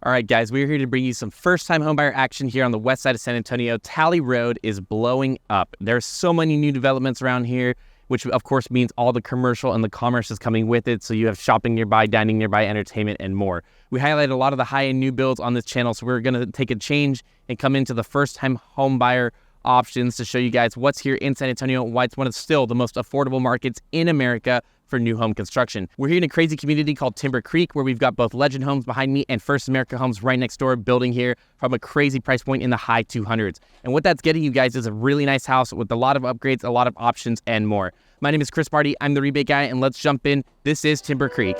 All right, guys, we're here to bring you some first-time homebuyer action here on the west side of San Antonio. Talley Road is blowing up. There's so many new developments around here, which of course means all the commercial and the commerce is coming with it. So you have shopping nearby, dining nearby, entertainment, and more. We highlight a lot of the high-end new builds on this channel, so we're going to take a change and come into the first-time homebuyer options to show you guys what's here in San Antonio and why it's one of still the most affordable markets in America for new home construction. We're here in a crazy community called Timber Creek, where we've got both Legend Homes behind me and First America Homes right next door, building here from a crazy price point in the high 200s. And what that's getting you guys is a really nice house with a lot of upgrades, a lot of options, and more. My name is Chris Marti. I'm the Rebate Guy, and let's jump in. This is Timber Creek.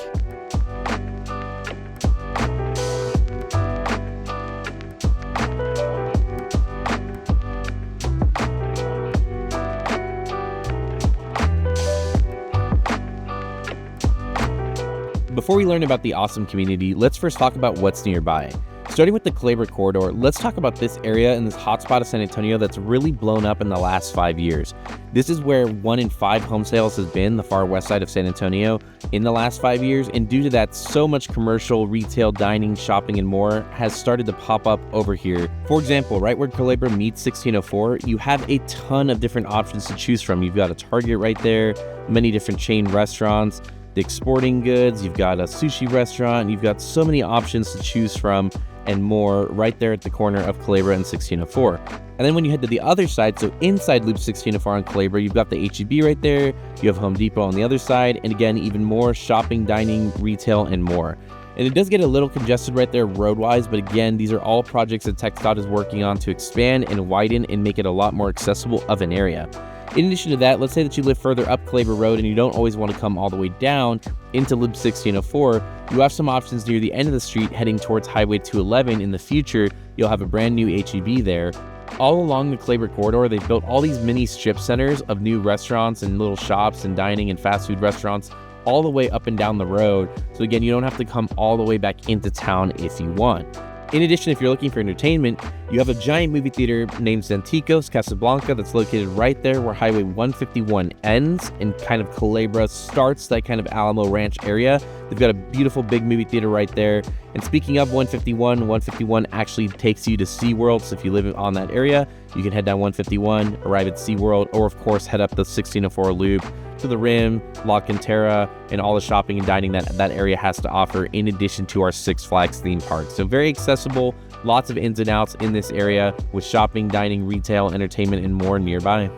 Before we learn about the awesome community, let's first talk about what's nearby. Starting with the Culebra corridor, let's talk about this area in this hotspot of San Antonio that's really blown up in the last 5 years. This is where 1 in 5 home sales has been, the far west side of San Antonio, in the last 5 years. And due to that, so much commercial, retail, dining, shopping, and more has started to pop up over here. For example, right where Culebra meets 1604, you have a ton of different options to choose from. You've got a Target right there, many different chain restaurants, Dick's Sporting Goods, you've got a sushi restaurant, you've got so many options to choose from and more right there at the corner of Culebra and 1604. And then when you head to the other side, so inside Loop 1604 on Culebra, you've got the H-E-B right there, you have Home Depot on the other side, and again, even more shopping, dining, retail, and more. And it does get a little congested right there road-wise, but again, these are all projects that TxDOT is working on to expand and widen and make it a lot more accessible of an area. In addition to that, let's say that you live further up Culebra Road and you don't always want to come all the way down into Loop 1604, you have some options near the end of the street heading towards Highway 211. In the future, you'll have a brand new H-E-B there. All along the Culebra corridor, they've built all these mini strip centers of new restaurants and little shops and dining and fast food restaurants all the way up and down the road. So again, you don't have to come all the way back into town if you want. In addition, if you're looking for entertainment, you have a giant movie theater named Zanticos Casablanca that's located right there where Highway 151 ends and kind of Culebra starts, that kind of Alamo Ranch area. They've got a beautiful big movie theater right there. And speaking of 151 actually takes you to SeaWorld. So if you live on that area, you can head down 151, arrive at SeaWorld, or of course head up the 1604 loop to the Rim, La Cantera, and all the shopping and dining that area has to offer, in addition to our Six Flags theme park. So very accessible, lots of ins and outs in this area with shopping, dining, retail, entertainment, and more nearby.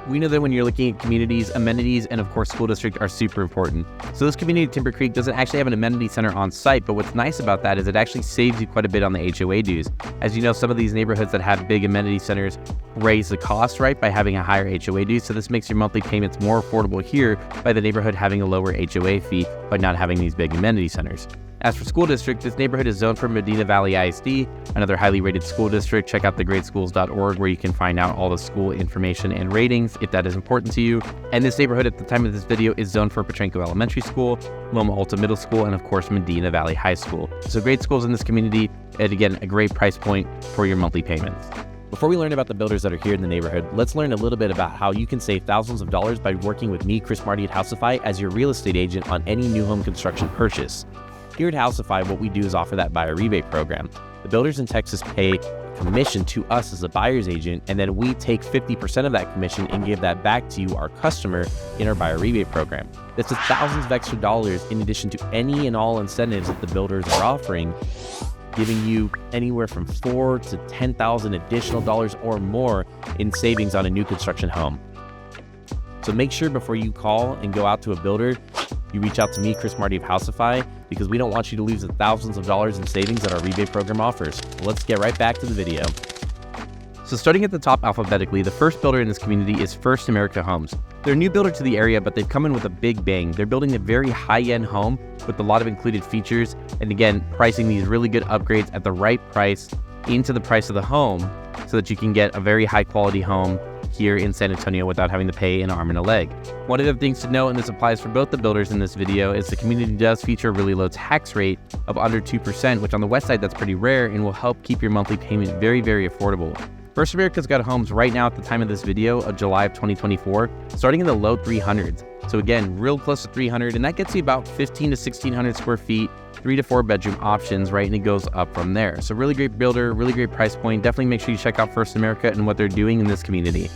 We know that when you're looking at communities, amenities, and of course school district are super important. So this community of Timber Creek doesn't actually have an amenity center on site, but what's nice about that is it actually saves you quite a bit on the HOA dues. As you know, some of these neighborhoods that have big amenity centers raise the cost, right, by having a higher HOA due. So this makes your monthly payments more affordable here by the neighborhood having a lower HOA fee by not having these big amenity centers. As for school district, this neighborhood is zoned for Medina Valley ISD, another highly rated school district. Check out thegreatschools.org where you can find out all the school information and ratings if that is important to you. And this neighborhood at the time of this video is zoned for Petrenko Elementary School, Loma Alta Middle School, and of course Medina Valley High School. So great schools in this community, and again, a great price point for your monthly payments. Before we learn about the builders that are here in the neighborhood, let's learn a little bit about how you can save thousands of dollars by working with me, Chris Marti at Housify, as your real estate agent on any new home construction purchase. Here at Housify, what we do is offer that buyer rebate program. The builders in Texas pay commission to us as a buyer's agent, and then we take 50% of that commission and give that back to you, our customer, in our buyer rebate program. That's just thousands of extra dollars in addition to any and all incentives that the builders are offering, giving you anywhere from $4,000 to $10,000 additional dollars or more in savings on a new construction home. So make sure before you call and go out to a builder, you reach out to me, Chris Marti of Housify, because we don't want you to lose the thousands of dollars in savings that our rebate program offers. Let's get right back to the video. So starting at the top alphabetically, the first builder in this community is First America Homes. They're a new builder to the area, but they've come in with a big bang. They're building a very high-end home with a lot of included features, and again, pricing these really good upgrades at the right price into the price of the home so that you can get a very high-quality home here in San Antonio without having to pay an arm and a leg. One of the things to note, and this applies for both the builders in this video, is the community does feature a really low tax rate of under 2%, which on the west side that's pretty rare and will help keep your monthly payment very, very affordable. First America's got homes right now at the time of this video of July of 2024, starting in the low 300s. So again, real close to 300, and that gets you about 15 to 1600 square feet, 3 to 4 bedroom options, right? And it goes up from there. So really great builder, really great price point. Definitely make sure you check out First America and what they're doing in this community.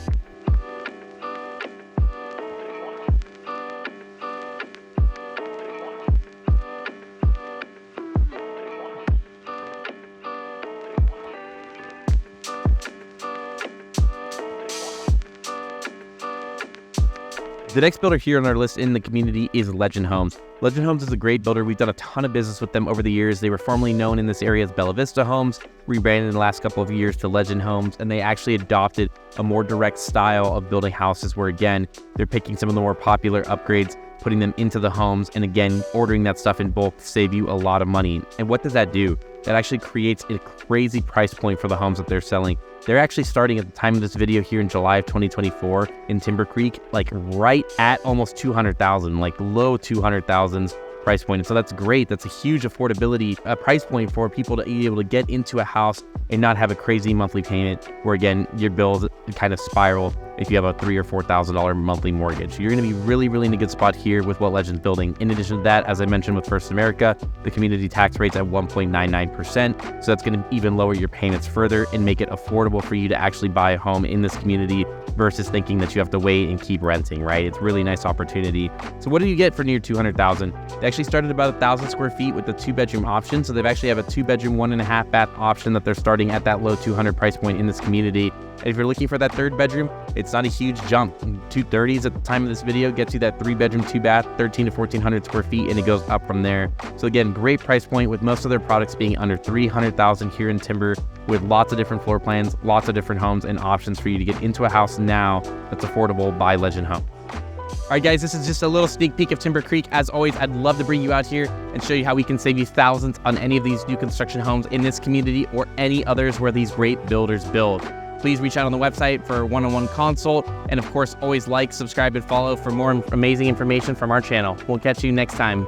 The next builder here on our list in the community is Legend Homes. Legend Homes is a great builder. We've done a ton of business with them over the years. They were formerly known in this area as Bella Vista Homes, rebranded in the last couple of years to Legend Homes, and they actually adopted a more direct style of building houses where, again, they're picking some of the more popular upgrades, putting them into the homes, and again, ordering that stuff in bulk to save you a lot of money. And what does that do? That actually creates a crazy price point for the homes that they're selling. They're actually starting at the time of this video here in July of 2024 in Timber Creek, like right at almost 200,000, like low 200,000s price point. And so that's great. That's a huge affordability price point for people to be able to get into a house and not have a crazy monthly payment where, again, your bills kind of spiral if you have a $3,000 or $4,000 monthly mortgage. You're going to be really, really in a good spot here with what Legend's building. In addition to that, as I mentioned with First America, the community tax rate's at 1.99%. So that's going to even lower your payments further and make it affordable for you to actually buy a home in this community versus thinking that you have to wait and keep renting, right? It's a really nice opportunity. So what do you get for near 200,000? They actually started about 1,000 square feet with the 2-bedroom option. So they've actually have a 2-bedroom, 1.5 bath option that they're starting at that low 200 price point in this community. And if you're looking for that 3rd bedroom, it's not a huge jump. 230s at the time of this video gets you that 3-bedroom, 2-bath, 1,300 to 1,400 square feet, and it goes up from there. So again, great price point with most of their products being under 300,000 here in Timber, with lots of different floor plans, lots of different homes and options for you to get into a house now that's affordable by Legend Home. All right, guys, this is just a little sneak peek of Timber Creek. As always, I'd love to bring you out here and show you how we can save you thousands on any of these new construction homes in this community or any others where these great builders build. Please reach out on the website for a one-on-one consult. And of course, always like, subscribe, and follow for more amazing information from our channel. We'll catch you next time.